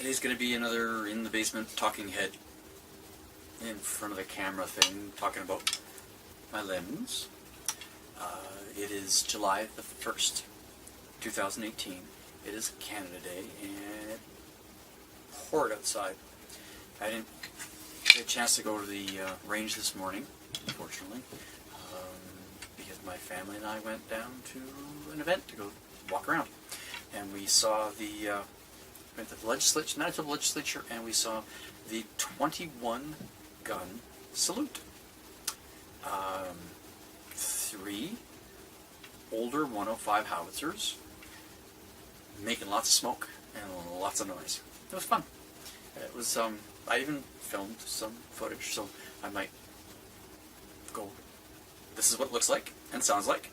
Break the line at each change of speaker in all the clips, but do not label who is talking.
Today's going to be another in the basement talking head in front of the camera thing, talking about my limbs. It is July the 1st, 2018. It is Canada Day, and it poured outside. I didn't get a chance to go to the range this morning, unfortunately, because my family and I went down to an event to go walk around. And we saw went to the legislature, and we saw the 21 gun salute. 3 older 105 howitzers making lots of smoke and lots of noise. It was fun. It was I even filmed some footage, so I might go, this is what it looks like and sounds like.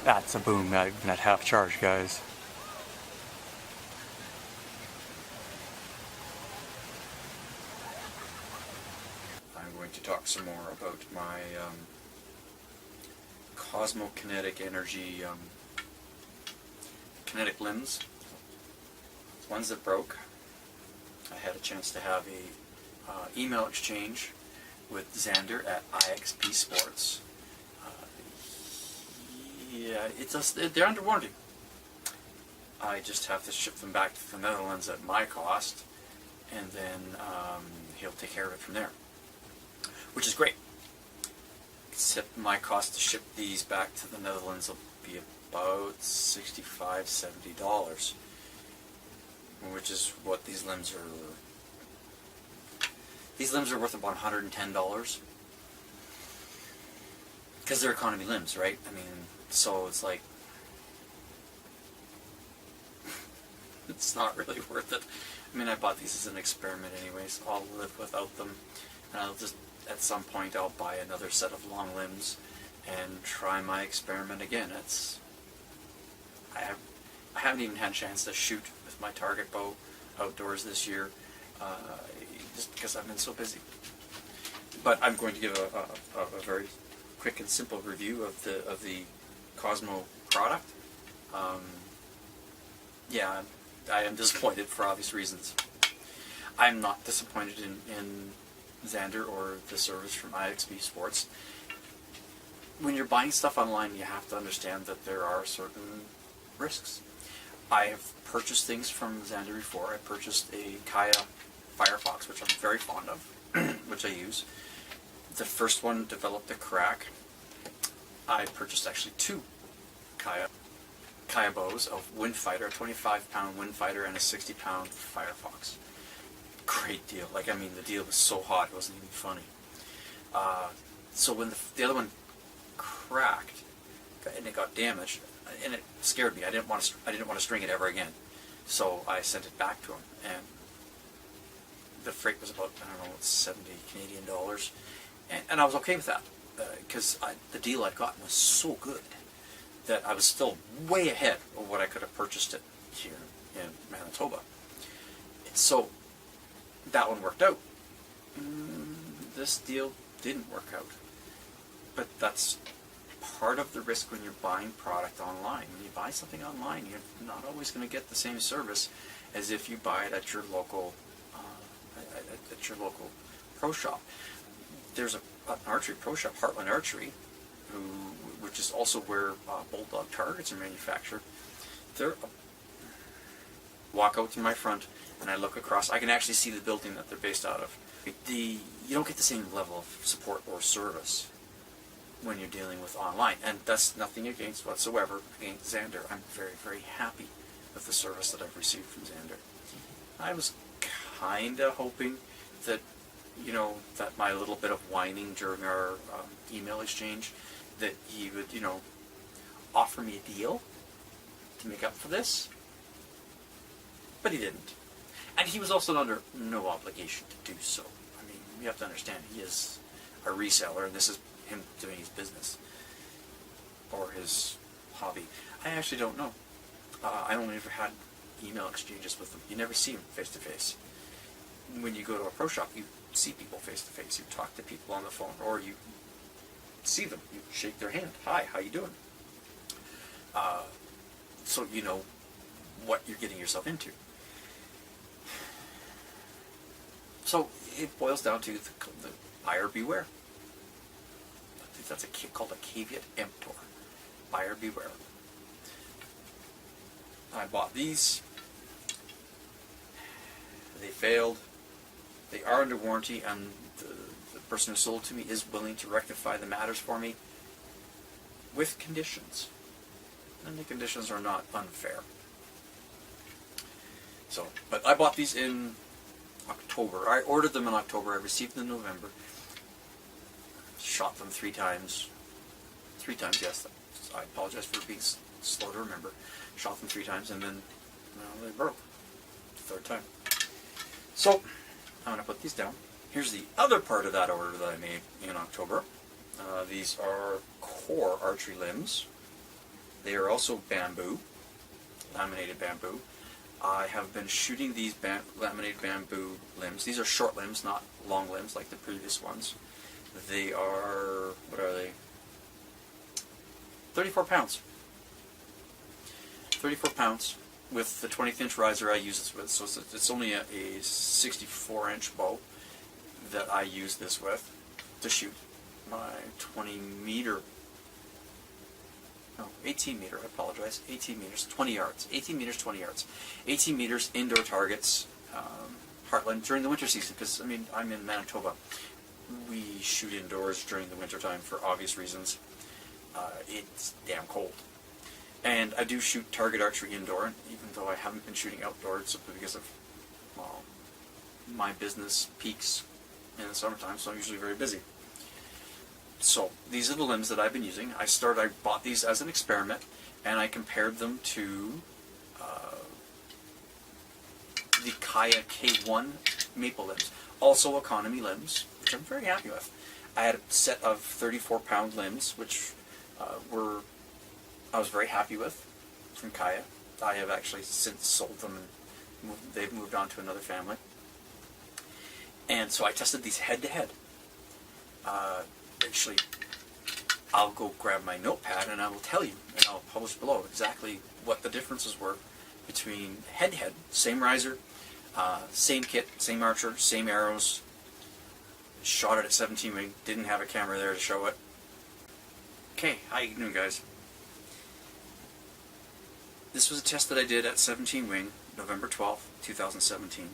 That's a boom, not even at half charge, guys. I'm going to talk some more about my Cosmo kinetic energy, kinetic limbs. Ones that broke. I had a chance to have a email exchange with Xander at IXP Sports. Yeah, they're under warranty. I just have to ship them back to the Netherlands at my cost, and then he'll take care of it from there, which is great. Except my cost to ship these back to the Netherlands will be about $65, $70, which is what these limbs are. These limbs are worth about $110 because they're economy limbs, right? I mean, so it's like it's not really worth it. I mean, I bought these as an experiment anyways. I'll live without them, and I'll just, at some point, I'll buy another set of long limbs and try my experiment again. I haven't even had a chance to shoot with my target bow outdoors this year, just because I've been so busy. But I'm going to give a very quick and simple review of the Cosmo product. Yeah, I am disappointed for obvious reasons. I'm not disappointed in Xander or the service from IXP Sports. When you're buying stuff online, you have to understand that there are certain risks. I have purchased things from Xander before. I purchased a Kaya Firefox, which I'm very fond of, which I use. The first one developed a crack. I purchased actually 2 Kaya bows, a Windfighter, a 25-pound Windfighter, and a 60-pound Firefox. Great deal. Like, I mean, the deal was so hot it wasn't even funny. So when the other one cracked and it got damaged, and it scared me. I didn't want to string it ever again. So I sent it back to him, and the freight was about, I don't know, 70 Canadian dollars, and I was okay with that because the deal I'd gotten was so good that I was still way ahead of what I could have purchased it here in Manitoba. So that one worked out. This deal didn't work out. But that's part of the risk when you're buying product online. When you buy something online, you're not always going to get the same service as if you buy it at your local pro shop. There's an archery pro shop, Heartland Archery, which is also where Bulldog targets are manufactured. Walk out to my front, and I look across. I can actually see the building that they're based out of. You don't get the same level of support or service when you're dealing with online, and that's nothing against whatsoever against Xander. I'm very, very happy with the service that I've received from Xander. I was kind of hoping that, that my little bit of whining during our email exchange, that he would, offer me a deal to make up for this, but he didn't. And he was also under no obligation to do so. I mean, you have to understand, he is a reseller, and this is him doing his business or his hobby. I actually don't know. I only ever had email exchanges with them. You never see them face to face. When you go to a pro shop, you see people face to face. You talk to people on the phone, or you see them. You shake their hand. Hi, how you doing? so you know what you're getting yourself into. So it boils down to the buyer beware. I think that's called a caveat emptor. Buyer beware. I bought these. They failed. They are under warranty, and the person who sold to me is willing to rectify the matters for me with conditions. And the conditions are not unfair. So, but I bought these in October. I ordered them in October. I received them in November. Shot them 3 times. 3 times, yes. I apologize for being slow to remember. Shot them 3 times, and then they broke the 3rd time. So I'm going to put these down. Here's the other part of that order that I made in October. These are core archery limbs. They are also bamboo, laminated bamboo. I have been shooting these laminated bamboo limbs. These are short limbs, not long limbs like the previous ones. They are, what are they? 34 pounds. 34 pounds with the 20th inch riser I use this with. So it's only a 64 inch bow that I use this with to shoot my 18 meter, I apologize, 18 meters, 20 yards, 18 meters, 20 yards, 18 meters indoor targets, Heartland during the winter season, because I mean, I'm in Manitoba. We shoot indoors during the winter time for obvious reasons. It's damn cold. And I do shoot target archery indoor, even though I haven't been shooting outdoors simply because of, well, my business peaks in the summertime, so I'm usually very busy. So these are the limbs that I've been using. I bought these as an experiment, and I compared them to the Kaya K1 maple limbs, also economy limbs, which I'm very happy with. I had a set of 34-pound limbs, which I was very happy with from Kaya. I have actually since sold them, and they've moved on to another family. And so I tested these head-to-head. Actually, I'll go grab my notepad and I will tell you, and I'll publish below exactly what the differences were between head-to-head, same riser, same kit, same archer, same arrows, shot it at 17 wing, didn't have a camera there to show it. Okay, how you doing, guys? This was a test that I did at 17 wing, November 12th, 2017.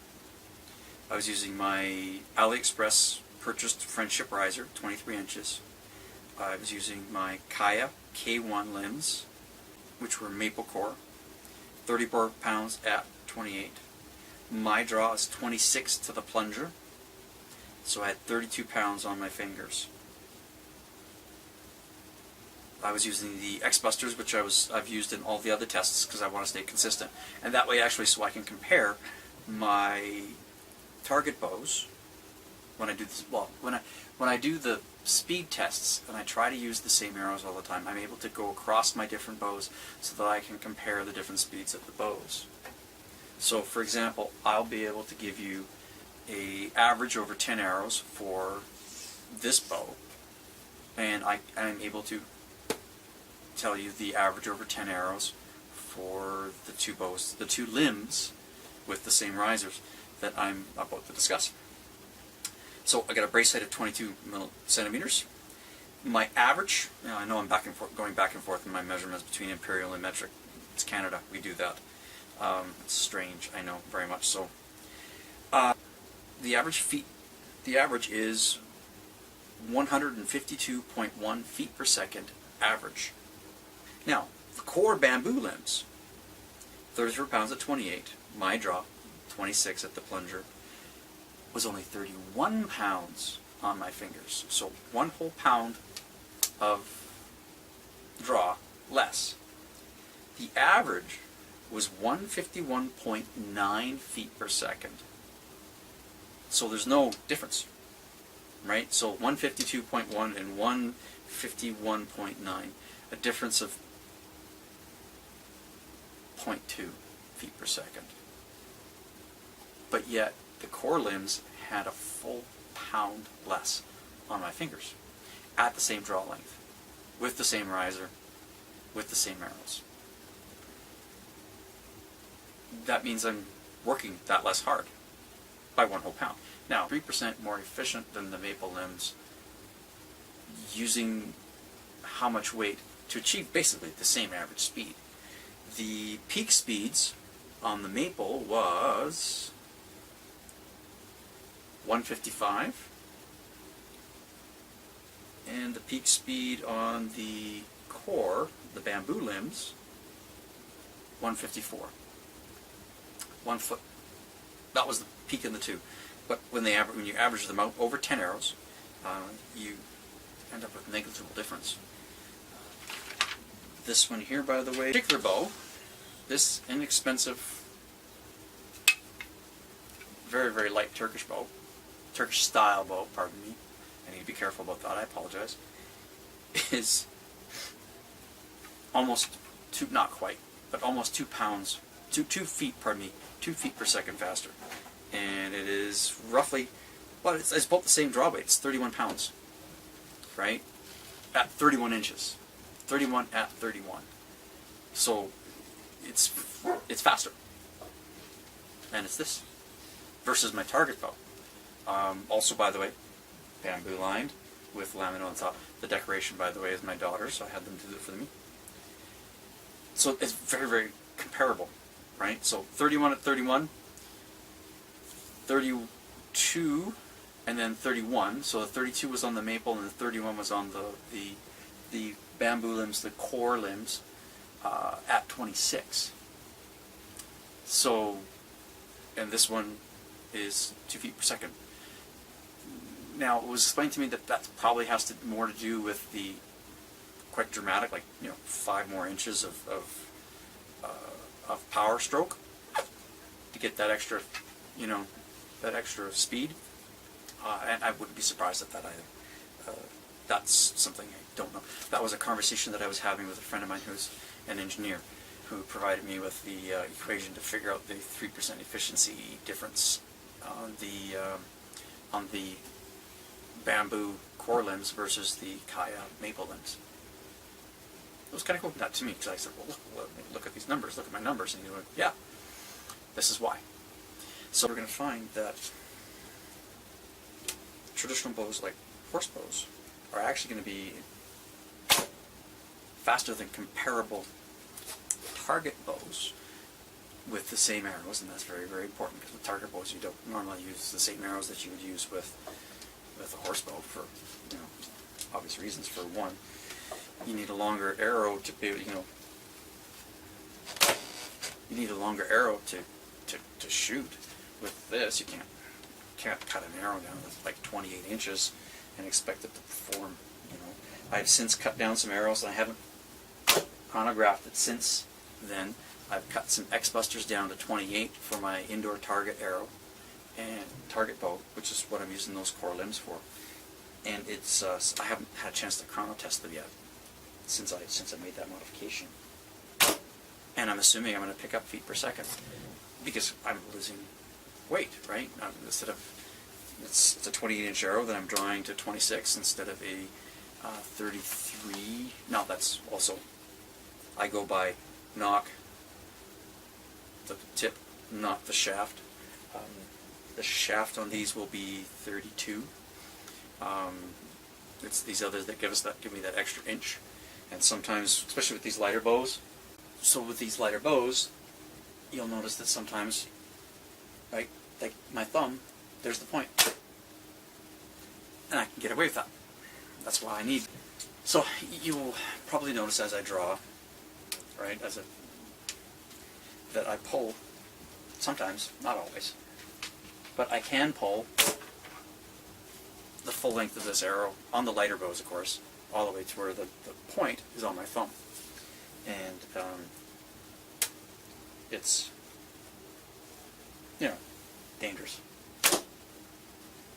I was using my AliExpress purchased friendship riser, 23 inches. I was using my Kaya K1 limbs, which were maple core, 34 pounds at 28. My draw is 26 to the plunger, so I had 32 pounds on my fingers. I was using the X-Busters, which I've used in all the other tests because I want to stay consistent, and that way actually so I can compare my target bows when I do this. Well, when I do the speed tests and I try to use the same arrows all the time, I'm able to go across my different bows so that I can compare the different speeds of the bows. So, for example, I'll be able to give you a average over 10 arrows for this bow, and I'm able to tell you the average over 10 arrows for the 2 bows, the 2 limbs with the same risers that I'm about to discuss. So I got a brace height of 22 centimeters. My average, I know I'm going back and forth in my measurements between imperial and metric. It's Canada, we do that. It's strange, I know, very much so. The average is 152.1 feet per second average. Now, the core bamboo limbs, 34 pounds at 28, my draw, 26 at the plunger, was only 31 pounds on my fingers. So 1 whole pound of draw less. The average was 151.9 feet per second. So there's no difference, right? So 152.1 and 151.9, a difference of 0.2 feet per second. But yet, the core limbs had a full pound less on my fingers at the same draw length, with the same riser, with the same arrows. that means I'm working that less hard by 1 whole pound. Now, 3% more efficient than the maple limbs, using how much weight to achieve basically the same average speed. The peak speeds on the maple was 155, and the peak speed on the core, the bamboo limbs, 154. 1 foot. That was the peak in the two. But when you average them out over 10 arrows, you end up with negligible difference. This one here, by the way, particular bow, this inexpensive, very, very light Turkish bow, Turkish style bow, pardon me, I need to be careful about that, I apologize, is almost not quite, but almost 2 pounds, 2 feet, pardon me, 2 feet per second faster. And it is roughly, well, it's about the same draw weight, it's 31 pounds, right? At 31 inches. 31 at 31. So it's faster. And it's this versus my target bow. Also, by the way, bamboo lined with laminate on top. The decoration, by the way, is my daughter's, so I had them do it for me. So it's very, very comparable, right? So 31 at 31, 32, and then 31. So the 32 was on the maple, and the 31 was on the bamboo limbs, the core limbs, at 26. So, and this one is 2 feet per second. Now, it was explained to me that that probably has more to do with the quite dramatic, like 5 more inches of power stroke to get that extra, that extra speed. And I wouldn't be surprised at that either. That's something I don't know. That was a conversation that I was having with a friend of mine who's an engineer, who provided me with the equation to figure out the 3% efficiency difference on the bamboo core limbs versus the kaya maple limbs. It was kind of cool that to me, because I said, well, look at these numbers, look at my numbers, and he went, yeah, this is why. So we're going to find that traditional bows like horse bows are actually going to be faster than comparable target bows with the same arrows, and that's very, very important, because with target bows you don't normally use the same arrows that you would use with a horse bow for obvious reasons. For one, you need a longer arrow to be able, you need a longer arrow to shoot. With this, you can't cut an arrow down to like 28 inches and expect it to perform. I've since cut down some arrows, and I haven't chronographed it since then. I've cut some X-busters down to 28 for my indoor target arrow and target bow, which is what I'm using those core limbs for. And it's I haven't had a chance to chrono test them yet since I made that modification. And I'm assuming I'm going to pick up feet per second because I'm losing weight, right? Instead of it's a 28-inch arrow that I'm drawing to 26 instead of a 33. No, that's also, I go by nock, the tip, not the shaft. The shaft on these will be 32. It's these others that give me that extra inch. And sometimes, especially with these lighter bows, so with these lighter bows, you'll notice that sometimes, right, like my thumb, there's the point. And I can get away with that. That's why I need. So you will probably notice as I draw, right, that I pull sometimes, not always, but I can pull the full length of this arrow on the lighter bows, of course, all the way to where the point is on my thumb. And it's, dangerous.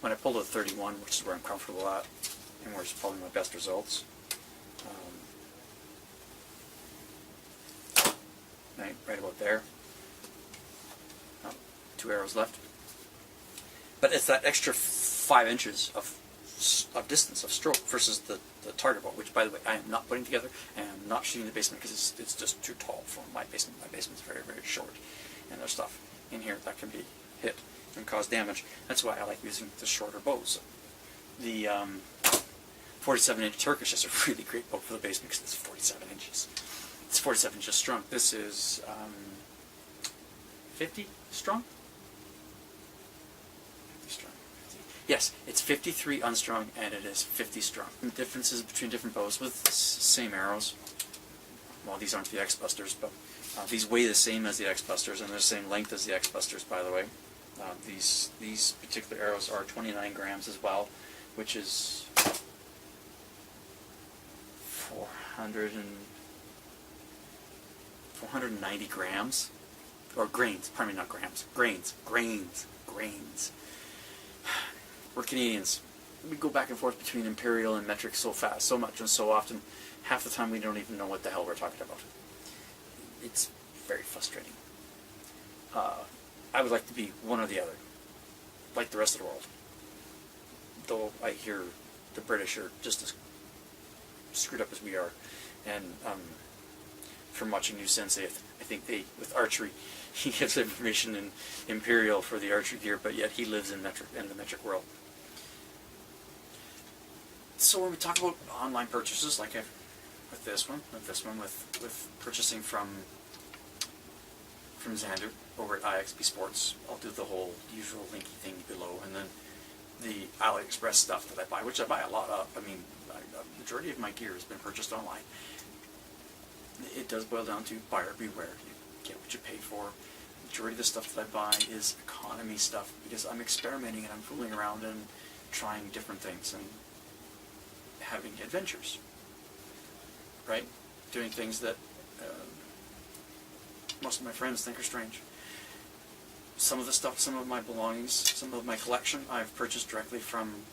When I pull to 31, which is where I'm comfortable at, and where it's probably my best results, right about there. 2 arrows left. But it's that extra 5 inches of of distance of stroke versus the target bow, which by the way I am not putting together and I'm not shooting in the basement because it's just too tall for my basement. My basement's very, very short, and there's stuff in here that can be hit and cause damage. That's why I like using the shorter bows. The 47-inch Turkish is a really great bow for the basement because it's 47 inches. It's 47 inches strung. This is 50 strung? 50 strung. Yes, it's 53 unstrung and it is 50 strung. The differences between different bows with the same arrows. Well, these aren't the X-Busters, but these weigh the same as the X-Busters and they're the same length as the X-Busters, by the way. These particular arrows are 29 grams as well, which is 490 grams, or grains, pardon me, not grams, grains. We're Canadians. We go back and forth between imperial and metric so fast, so much and so often, half the time we don't even know what the hell we're talking about. It's very frustrating. I would like to be one or the other, like the rest of the world. Though I hear the British are just as screwed up as we are, and from watching New Sensei, I think with archery, he gives information in imperial for the archery gear, but yet he lives in the metric world. So when we talk about online purchases, like with this one, with purchasing from Xander over at IXB Sports, I'll do the whole usual linky thing below, and then the AliExpress stuff that I buy, which I buy a lot of. I mean, the majority of my gear has been purchased online. It does boil down to buyer beware. You get what you pay for. The majority of the stuff that I buy is economy stuff because I'm experimenting and I'm fooling around and trying different things and having adventures, right? Doing things that most of my friends think are strange. Some of the stuff, some of my belongings, some of my collection, I've purchased directly from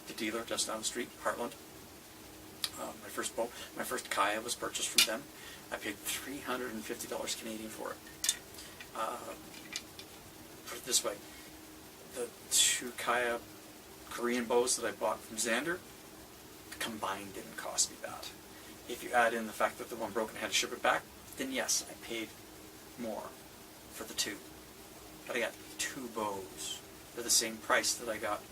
the dealer just down the street, Heartland. My first bow, my first Kaya was purchased from them. I paid $350 Canadian for it. Put it this way, the two Kaya Korean bows that I bought from Xander combined didn't cost me that. If you add in the fact that the one broke and I had to ship it back, then yes, I paid more for the two. But I got two bows for the same price that I got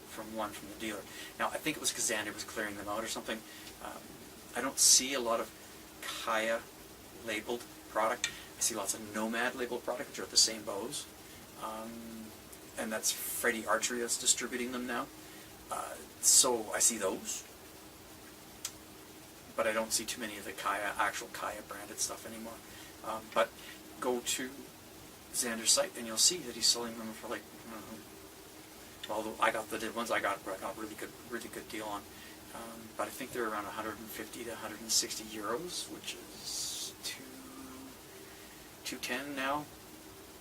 from one from the dealer. Now, I think it was because Xander was clearing them out or something. I don't see a lot of Kaya labeled product. I see lots of Nomad labeled product, which are the same bows. And that's Freddy Archery that's distributing them now. So I see those. But I don't see too many of the actual Kaya branded stuff anymore. But go to Xander's site and you'll see that he's selling them for like, I don't know, although I got the ones I got a really good deal on. But I think they're around 150 to 160 euros, which is 210 now,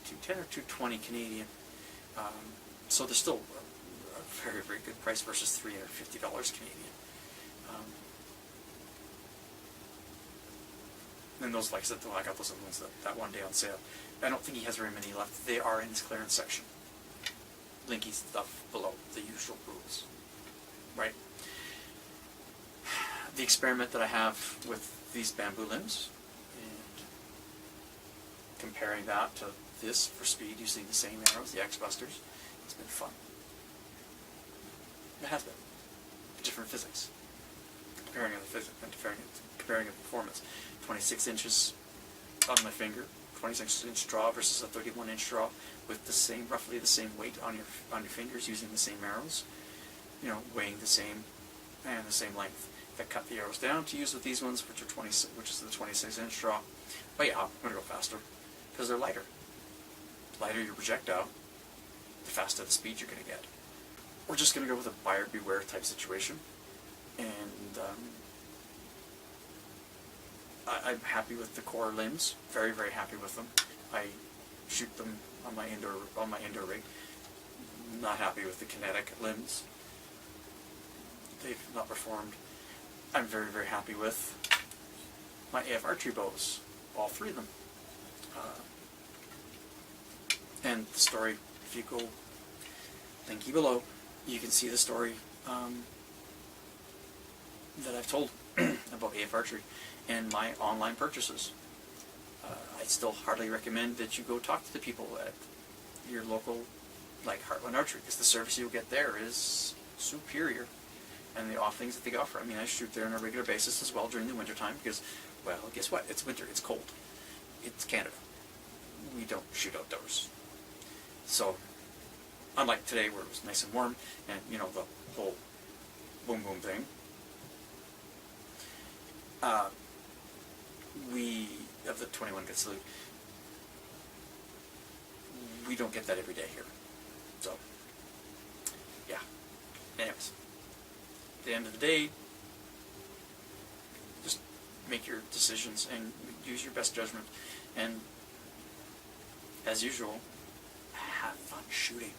210 or 220 Canadian. So they're still a very, very good price versus $350 Canadian. And those, like I said, I got those other ones that one day on sale. I don't think he has very many left. They are in his clearance section. Linky stuff below, the usual rules. Right? The experiment that I have with these bamboo limbs, and comparing that to this for speed using the same arrows, the X-Busters, it's been fun. It has been. Different physics. Comparing the physics and comparing the performance. 26 inches on my finger, 26-inch draw versus a 31-inch draw with the same, roughly the same weight on your fingers using the same arrows, weighing the same and the same length. If I cut the arrows down to use with these ones, which is the 26-inch draw, oh yeah, I'm going to go faster because they're lighter. The lighter your projectile, the faster the speed you're going to get. We're just going to go with a buyer beware type situation, and I'm happy with the core limbs. Very, very happy with them. I shoot them on my indoor rig. Not happy with the kinetic limbs. They've not performed. I'm very, very happy with my AF archery bows. All three of them. And the story, if you go linky below, you can see the story that I've told about AF Archery and my online purchases. I still hardly recommend that you go talk to the people at your local, like Heartland Archery, because the service you'll get there is superior, and the things that they offer. I mean, I shoot there on a regular basis as well during the winter time because, well, guess what? It's winter. It's cold. It's Canada. We don't shoot outdoors. So, unlike today where it was nice and warm, and you know the whole boom boom thing. We of the 21 gun salute. We don't get that every day here. So, yeah. Anyways, at the end of the day, just make your decisions and use your best judgment. And, as usual, have fun shooting.